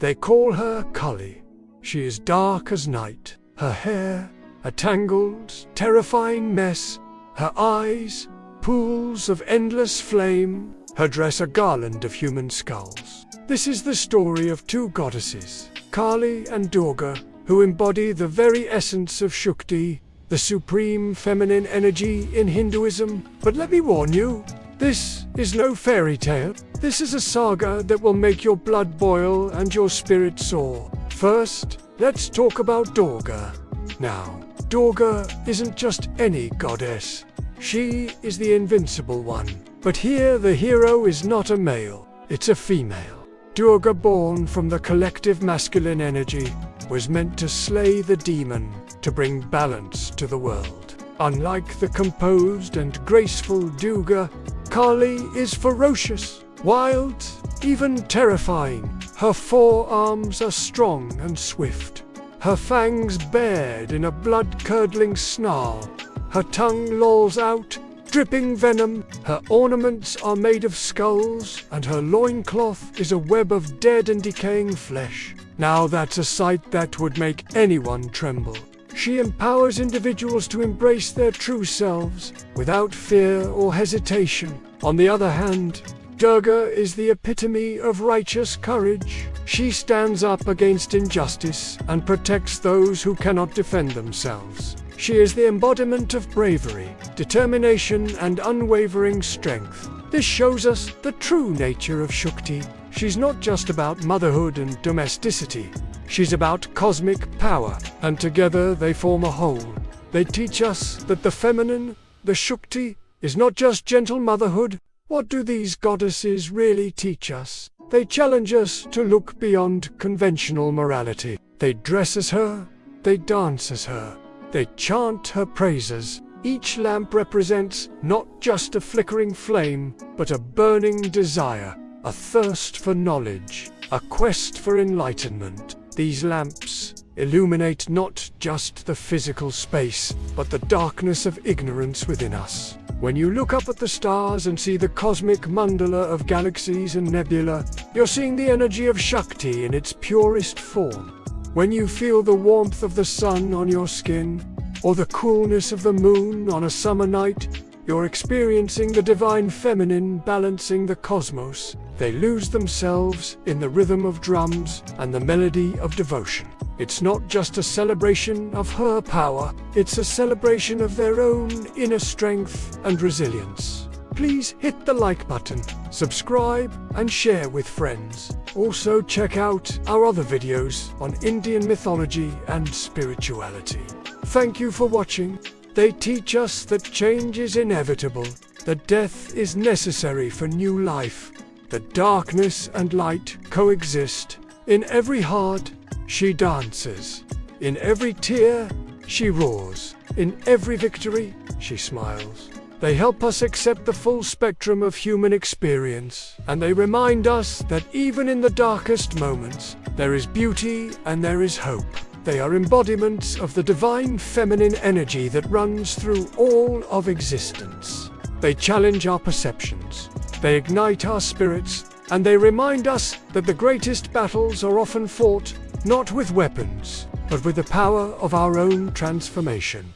They call her Kali. She is dark as night, her hair a tangled, terrifying mess, her eyes pools of endless flame, her dress a garland of human skulls. This is the story of two goddesses, Kali and Durga, who embody the very essence of Shakti, the supreme feminine energy in Hinduism. But let me warn you, this is no fairy tale. This is a saga that will make your blood boil and your spirit soar. First, let's talk about Durga. Now, Durga isn't just any goddess. She is the invincible one. But here the hero is not a male, it's a female. Durga, born from the collective masculine energy, was meant to slay the demon, to bring balance to the world. Unlike the composed and graceful Durga, Kali is ferocious, wild, even terrifying. Her forearms are strong and swift, her fangs bared in a blood-curdling snarl. Her tongue lolls out, dripping venom. Her ornaments are made of skulls, and her loincloth is a web of dead and decaying flesh. Now that's a sight that would make anyone tremble. She empowers individuals to embrace their true selves, without fear or hesitation. On the other hand, Durga is the epitome of righteous courage. She stands up against injustice and protects those who cannot defend themselves. She is the embodiment of bravery, determination, and unwavering strength. This shows us the true nature of Shakti. She's not just about motherhood and domesticity. She's about cosmic power, and together they form a whole. They teach us that the feminine, the Shakti, is not just gentle motherhood. What do these goddesses really teach us? They challenge us to look beyond conventional morality. They dress as her, they dance as her, they chant her praises. Each lamp represents not just a flickering flame, but a burning desire, a thirst for knowledge, a quest for enlightenment. These lamps illuminate not just the physical space, but the darkness of ignorance within us. When you look up at the stars and see the cosmic mandala of galaxies and nebula, you're seeing the energy of Shakti in its purest form. When you feel the warmth of the sun on your skin, or the coolness of the moon on a summer night, you're experiencing the divine feminine balancing the cosmos. They lose themselves in the rhythm of drums and the melody of devotion. It's not just a celebration of her power, it's a celebration of their own inner strength and resilience. Please hit the like button, subscribe, and share with friends. Also check out our other videos on Indian mythology and spirituality. Thank you for watching. They teach us that change is inevitable, that death is necessary for new life, that darkness and light coexist. In every heart, she dances. In every tear, she roars. In every victory, she smiles. They help us accept the full spectrum of human experience, and they remind us that even in the darkest moments, there is beauty and there is hope. They are embodiments of the divine feminine energy that runs through all of existence. They challenge our perceptions, they ignite our spirits, and they remind us that the greatest battles are often fought not with weapons, but with the power of our own transformation.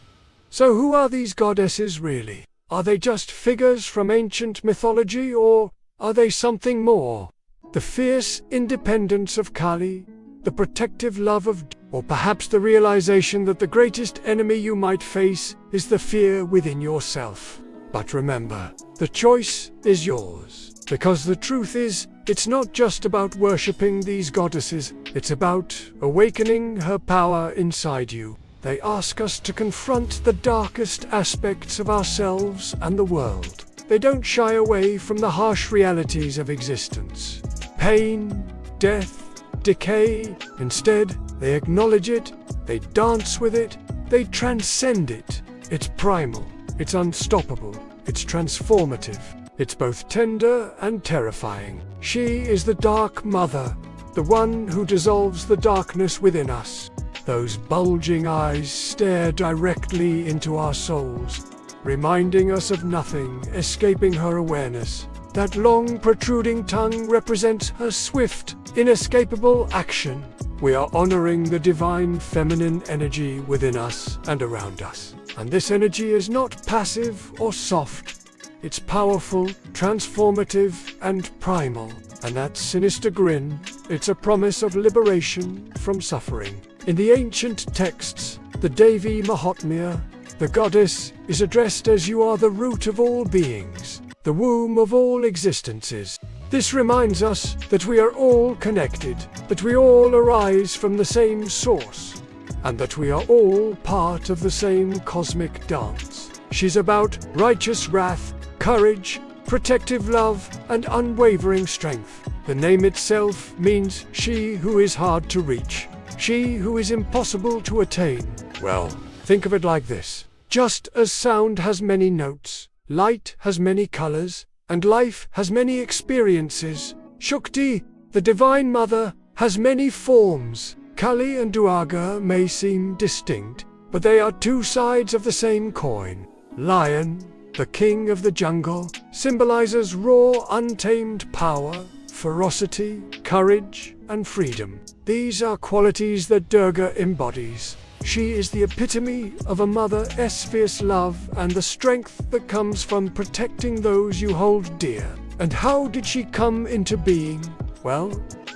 So who are these goddesses really? Are they just figures from ancient mythology, or are they something more? The fierce independence of Kali, the protective love of, or perhaps the realization that the greatest enemy you might face is the fear within yourself. But remember, the choice is yours. Because the truth is, it's not just about worshipping these goddesses, it's about awakening her power inside you. They ask us to confront the darkest aspects of ourselves and the world. They don't shy away from the harsh realities of existence. Pain, death, decay. Instead, they acknowledge it, they dance with it, they transcend it. It's primal, it's unstoppable, it's transformative. It's both tender and terrifying. She is the Dark Mother, the one who dissolves the darkness within us. Those bulging eyes stare directly into our souls, reminding us of nothing escaping her awareness. That long protruding tongue represents her swift, inescapable action. We are honoring the divine feminine energy within us and around us. And this energy is not passive or soft. It's powerful, transformative, and primal. And that sinister grin, it's a promise of liberation from suffering. In the ancient texts, the Devi Mahatmya, the goddess is addressed as "You are the root of all beings, the womb of all existences." This reminds us that we are all connected, that we all arise from the same source, and that we are all part of the same cosmic dance. She's about righteous wrath, courage, protective love, and unwavering strength. The name itself means she who is hard to reach, she who is impossible to attain. Well, think of it like this. Just as sound has many notes, light has many colors, and life has many experiences, Shakti, the Divine Mother, has many forms. Kali and Durga may seem distinct, but they are two sides of the same coin. Lion, the king of the jungle, symbolizes raw, untamed power, ferocity, courage, and freedom. These are qualities that Durga embodies. She is the epitome of a mother's fierce love and the strength that comes from protecting those you hold dear. And how did she come into being? Well,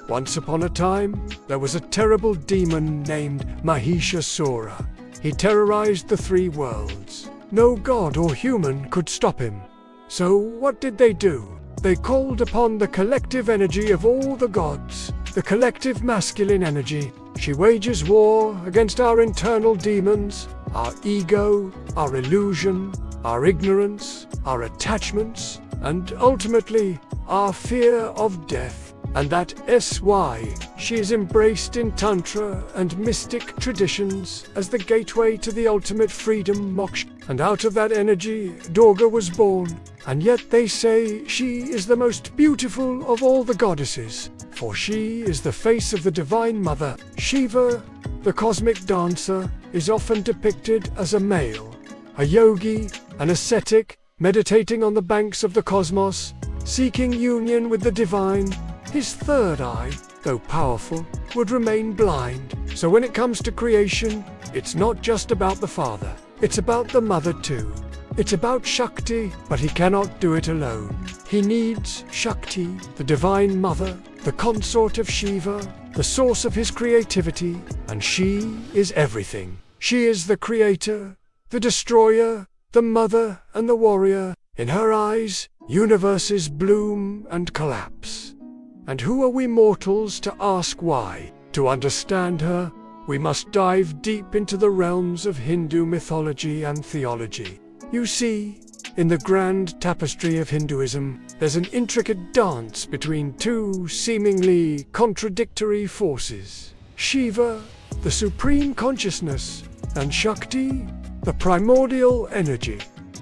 once upon a time, there was a terrible demon named Mahishasura. He terrorized the three worlds. No god or human could stop him. So what did they do? They called upon the collective energy of all the gods, the collective masculine energy. She wages war against our internal demons, our ego, our illusion, our ignorance, our attachments, and ultimately, our fear of death. And that is why she is embraced in Tantra and mystic traditions as the gateway to the ultimate freedom, moksha. And out of that energy, Durga was born. And yet they say she is the most beautiful of all the goddesses, for she is the face of the Divine Mother. Shiva, the cosmic dancer, is often depicted as a male, a yogi, an ascetic, meditating on the banks of the cosmos, seeking union with the divine. His third eye, though powerful, would remain blind. So when it comes to creation, it's not just about the father, it's about the mother too. It's about Shakti, but he cannot do it alone. He needs Shakti, the Divine Mother, the consort of Shiva, the source of his creativity, and she is everything. She is the creator, the destroyer, the mother, and the warrior. In her eyes, universes bloom and collapse. And who are we mortals to ask why? To understand her, we must dive deep into the realms of Hindu mythology and theology. You see, in the grand tapestry of Hinduism, there's an intricate dance between two seemingly contradictory forces. Shiva, the supreme consciousness, and Shakti, the primordial energy.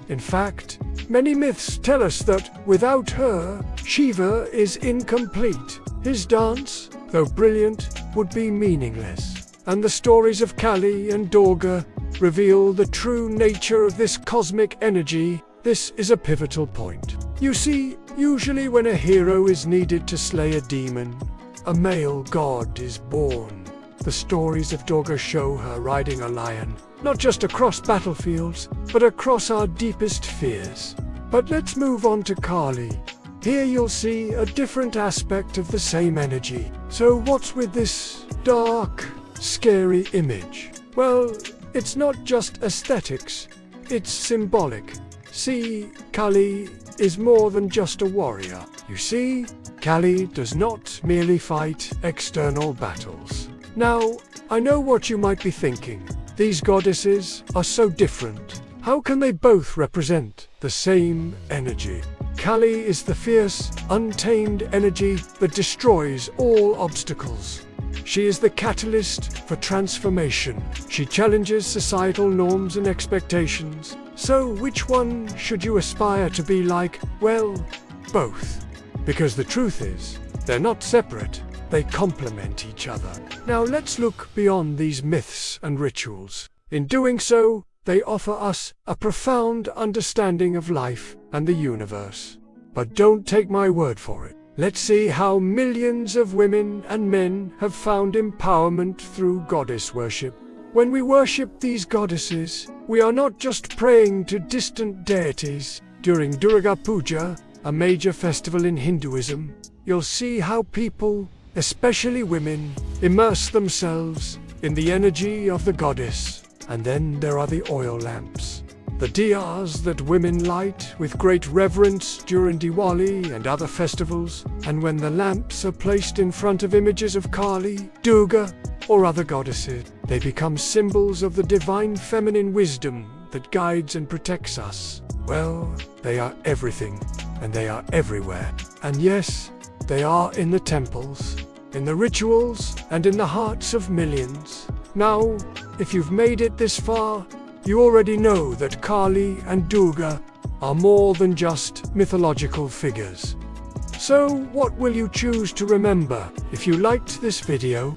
In fact, many myths tell us that without her, Shiva is incomplete. His dance, though brilliant, would be meaningless. And the stories of Kali and Durga reveal the true nature of this cosmic energy. This is a pivotal point. You see, usually when a hero is needed to slay a demon, a male god is born. The stories of Durga show her riding a lion, not just across battlefields, but across our deepest fears. But let's move on to Kali. Here you'll see a different aspect of the same energy. So what's with this dark, scary image? Well, it's not just aesthetics, it's symbolic. See, Kali is more than just a warrior. You see, Kali does not merely fight external battles. Now, I know what you might be thinking. These goddesses are so different. How can they both represent the same energy? Kali is the fierce, untamed energy that destroys all obstacles. She is the catalyst for transformation. She challenges societal norms and expectations. So which one should you aspire to be like? Well, both. Because the truth is, they're not separate. They complement each other. Now let's look beyond these myths and rituals. In doing so, they offer us a profound understanding of life and the universe. But don't take my word for it. Let's see how millions of women and men have found empowerment through goddess worship. When we worship these goddesses, we are not just praying to distant deities. During Durga Puja, a major festival in Hinduism, you'll see how people, especially women, immerse themselves in the energy of the goddess. And then there are the oil lamps, the diyas that women light with great reverence during Diwali and other festivals. And when the lamps are placed in front of images of Kali, Durga, or other goddesses, they become symbols of the divine feminine wisdom that guides and protects us. Well, they are everything, and they are everywhere. And yes, they are in the temples, in the rituals, and in the hearts of millions. Now, if you've made it this far, you already know that Kali and Durga are more than just mythological figures. So, what will you choose to remember? If you liked this video,